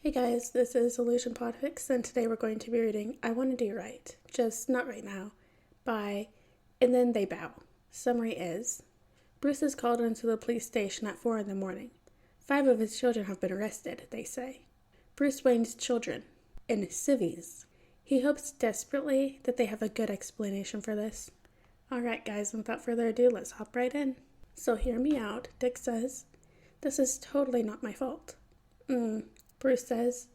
Hey guys, this is PODFIC, and today we're going to be reading I Want to Do Right, Just Not Right Now, by And Then They Bow. Summary is, Bruce is called into the police station at 4 in the morning. 5 of his children have been arrested, they say. Bruce Wayne's children, in civvies. He hopes desperately that they have a good explanation for this. Alright guys, without further ado, let's hop right in. So hear me out, Dick says. This is totally not my fault. Bruce says.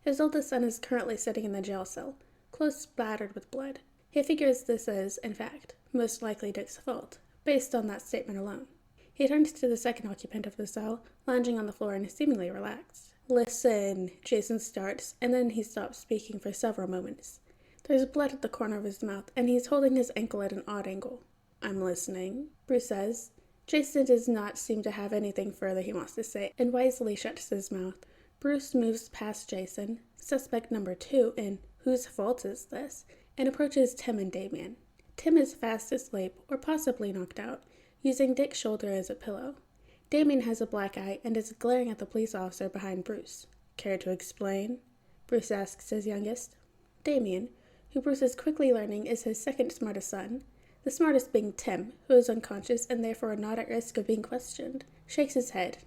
His oldest son is currently sitting in the jail cell, clothes splattered with blood. He figures this is, in fact, most likely Dick's fault, based on that statement alone. He turns to the second occupant of the cell, lounging on the floor and seemingly relaxed. Listen, Jason starts, and then he stops speaking for several moments. There's blood at the corner of his mouth, and he's holding his ankle at an odd angle. I'm listening, Bruce says. Jason does not seem to have anything further he wants to say, and wisely shuts his mouth. Bruce moves past Jason, suspect number 2 in Whose Fault Is This?, and approaches Tim and Damien. Tim is fast asleep, or possibly knocked out, using Dick's shoulder as a pillow. Damien has a black eye and is glaring at the police officer behind Bruce. Care to explain? Bruce asks his youngest. Damien, who Bruce is quickly learning is his second smartest son, the smartest being Tim, who is unconscious and therefore not at risk of being questioned, shakes his head.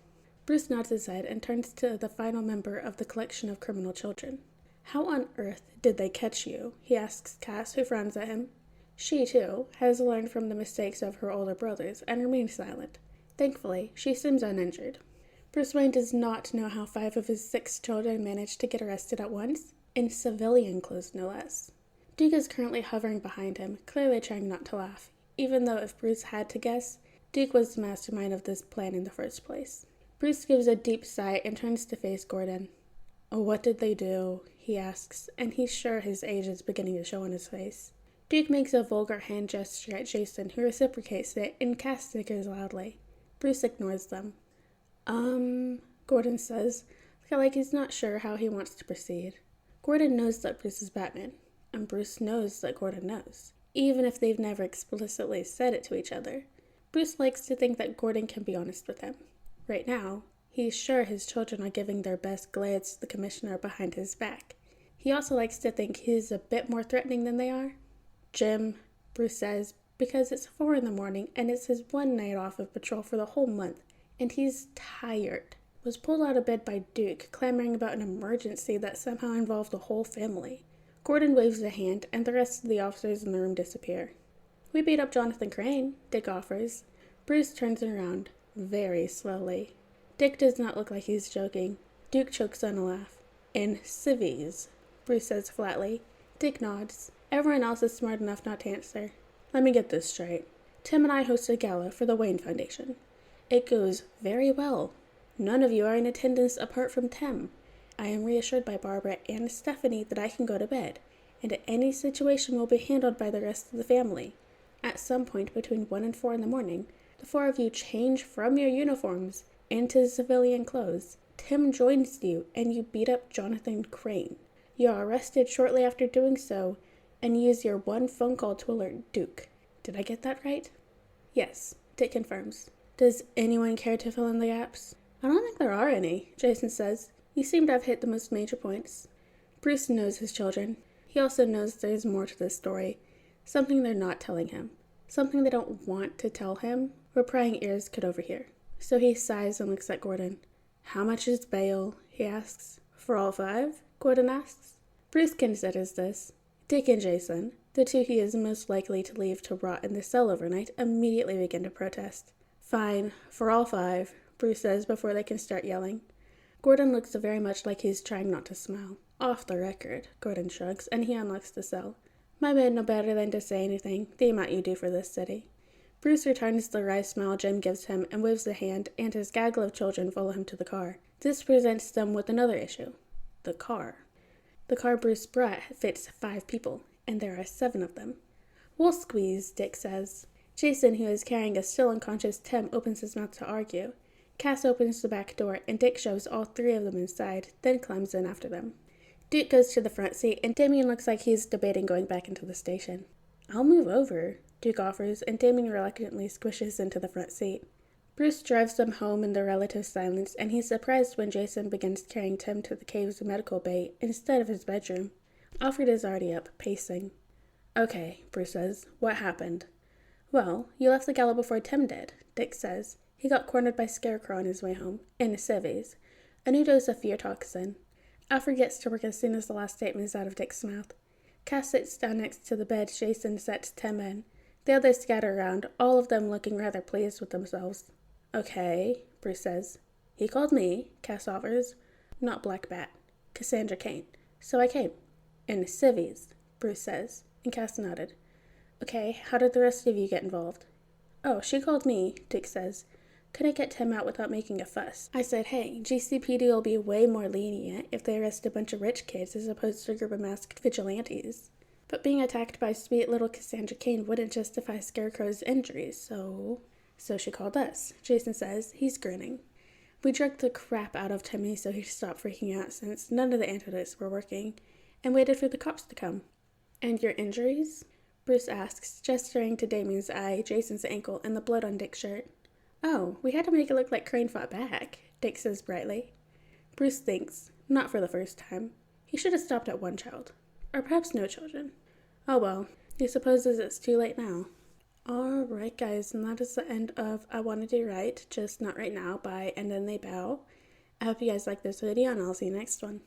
Bruce nods his head and turns to the final member of the collection of criminal children. How on earth did they catch you? He asks Cass, who frowns at him. She, too, has learned from the mistakes of her older brothers and remains silent. Thankfully, she seems uninjured. Bruce Wayne does not know how 5 of his 6 children managed to get arrested at once, in civilian clothes no less. Duke is currently hovering behind him, clearly trying not to laugh, even though if Bruce had to guess, Duke was the mastermind of this plan in the first place. Bruce gives a deep sigh and turns to face Gordon. Oh, what did they do? He asks, and he's sure his age is beginning to show on his face. Duke makes a vulgar hand gesture at Jason, who reciprocates it, and Cass snickers loudly. Bruce ignores them. Gordon says, like he's not sure how he wants to proceed. Gordon knows that Bruce is Batman, and Bruce knows that Gordon knows, even if they've never explicitly said it to each other. Bruce likes to think that Gordon can be honest with him. Right now, he's sure his children are giving their best glance to the commissioner behind his back. He also likes to think he's a bit more threatening than they are. Jim, Bruce says, because it's 4 in the morning and it's his one night off of patrol for the whole month, and he's tired. Was pulled out of bed by Duke, clamoring about an emergency that somehow involved the whole family. Gordon waves a hand, and the rest of the officers in the room disappear. We beat up Jonathan Crane, Dick offers. Bruce turns around, very slowly. Dick does not look like he's joking. Duke chokes on a laugh. In civvies, Bruce says flatly. Dick nods. Everyone else is smart enough not to answer. Let me get this straight. Tim and I host a gala for the Wayne Foundation. It goes very well. None of you are in attendance apart from Tim. I am reassured by Barbara and Stephanie that I can go to bed, and any situation will be handled by the rest of the family. At some point between 1 and 4 in the morning, the 4 of you change from your uniforms into civilian clothes. Tim joins you, and you beat up Jonathan Crane. You are arrested shortly after doing so, and use your one phone call to alert Duke. Did I get that right? Yes, Dick confirms. Does anyone care to fill in the gaps? I don't think there are any, Jason says. You seem to have hit the most major points. Bruce knows his children. He also knows there's more to this story. Something they're not telling him. Something they don't want to tell him, where prying ears could overhear. So he sighs and looks at Gordon. How much is bail? He asks. For all 5? Gordon asks. Bruce considers this. Dick and Jason, the 2 he is most likely to leave to rot in the cell overnight, immediately begin to protest. Fine, for all 5, Bruce says before they can start yelling. Gordon looks very much like he's trying not to smile. Off the record, Gordon shrugs, and he unlocks the cell. My man no better than to say anything, the amount you do for this city. Bruce returns the wry smile Jim gives him and waves a hand, and his gaggle of children follow him to the car. This presents them with another issue. The car. The car Bruce brought fits 5 people, and there are 7 of them. We'll squeeze, Dick says. Jason, who is carrying a still unconscious Tim, opens his mouth to argue. Cass opens the back door, and Dick shoves all 3 of them inside, then climbs in after them. Duke goes to the front seat, and Damien looks like he's debating going back into the station. I'll move over, Duke offers, and Damien reluctantly squishes into the front seat. Bruce drives them home in the relative silence, and he's surprised when Jason begins carrying Tim to the cave's medical bay instead of his bedroom. Alfred is already up, pacing. Okay, Bruce says. What happened? Well, you left the gala before Tim did, Dick says. He got cornered by Scarecrow on his way home, in civvies. A new dose of fear toxin. Alfred gets to work as soon as the last statement is out of Dick's mouth. Cass sits down next to the bed Jason sets Tim in. The others scatter around, all of them looking rather pleased with themselves. Okay, Bruce says. He called me, Cass offers. Not Black Bat. Cassandra Cain. So I came. In civvies, Bruce says, and Cass nodded. Okay, how did the rest of you get involved? Oh, she called me, Dick says. Couldn't get Tim out without making a fuss. I said, hey, GCPD will be way more lenient if they arrest a bunch of rich kids as opposed to a group of masked vigilantes. But being attacked by sweet little Cassandra Cain wouldn't justify Scarecrow's injuries, so she called us, Jason says. He's grinning. We drugged the crap out of Timmy so he'd stop freaking out since none of the antidotes were working, and waited for the cops to come. And your injuries? Bruce asks, gesturing to Damien's eye, Jason's ankle, and the blood on Dick's shirt. Oh, we had to make it look like Crane fought back, Dick says brightly. Bruce thinks, not for the first time. He should have stopped at one child. Or perhaps no children. Oh well, he supposes it's too late now. Alright guys, and that is the end of I Want to Do Right, Just Not Right Now by And Then They Bow. I hope you guys like this video, and I'll see you next one.